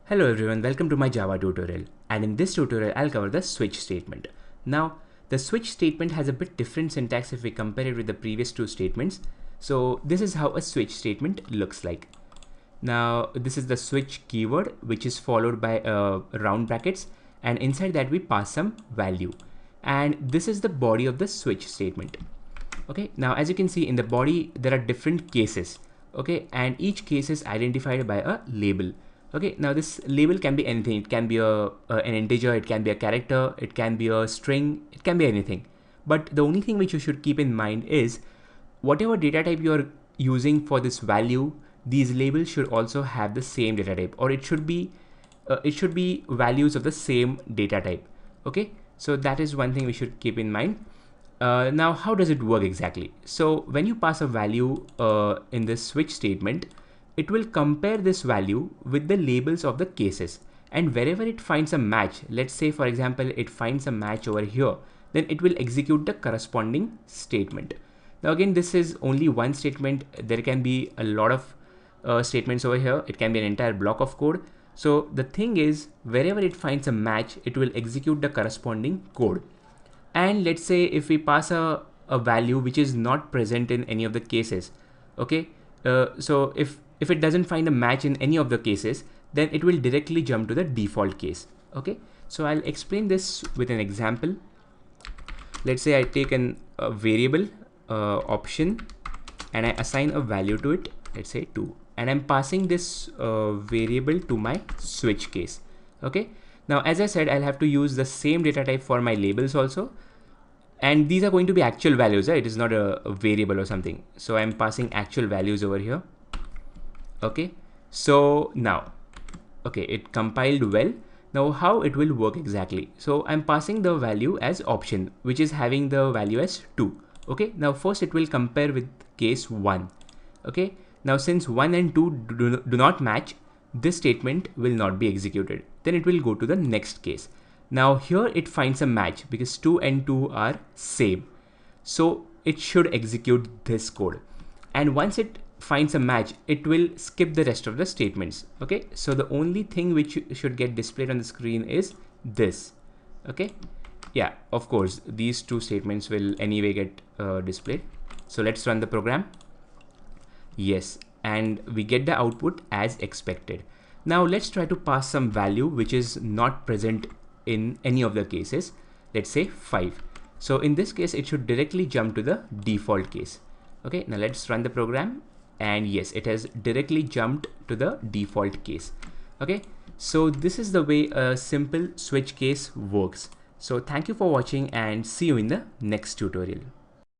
Hello everyone, welcome to my Java tutorial, and in this tutorial I'll cover the switch statement. Now the switch statement has a bit different syntax if we compare it with the previous two statements. So this is how a switch statement looks like. Now this is the switch keyword, which is followed by round brackets, and inside that we pass some value, and this is the body of the switch statement. Okay, now as you can see in the body there are different cases, okay, and each case is identified by a label. Okay, now this label can be anything. It can be an integer, it can be a character, it can be a string, it can be anything. But the only thing which you should keep in mind is whatever data type you are using for this value, these labels should also have the same data type, or it should be values of the same data type. Okay, so that is one thing we should keep in mind. Now how does it work exactly? So when you pass a value in this switch statement, it will compare this value with the labels of the cases, and wherever it finds a match, let's say for example it finds a match over here, then it will execute the corresponding statement. Now again, this is only one statement. There can be a lot of statements over here. It can be an entire block of code. So the thing is, wherever it finds a match, it will execute the corresponding code. And let's say if we pass a value which is not present in any of the cases, okay, so if it doesn't find a match in any of the cases, then it will directly jump to the default case. Okay, so I'll explain this with an example. Let's say I take a variable option and I assign a value to it, let's say 2, and I'm passing this variable to my switch case. Okay, now as I said, I'll have to use the same data type for my labels also, and these are going to be actual values, right? It is not a variable or something. So I'm passing actual values over here. Okay, so now, okay, it compiled well. Now how it will work exactly? So I'm passing the value as option, which is having the value as 2. Okay, now first it will compare with case 1. Okay, now since 1 and 2 do not match, this statement will not be executed. Then it will go to the next case. Now here it finds a match because 2 and 2 are same. So it should execute this code. And once it finds a match, it will skip the rest of the statements. Okay, so the only thing which should get displayed on the screen is this. Okay, yeah, of course these two statements will anyway get displayed. So let's run the program. Yes, and we get the output as expected. Now let's try to pass some value which is not present in any of the cases. Let's say 5. So in this case it should directly jump to the default case. Okay, now let's run the program, and yes, it has directly jumped to the default case. Okay, so this is the way a simple switch case works. So thank you for watching and see you in the next tutorial.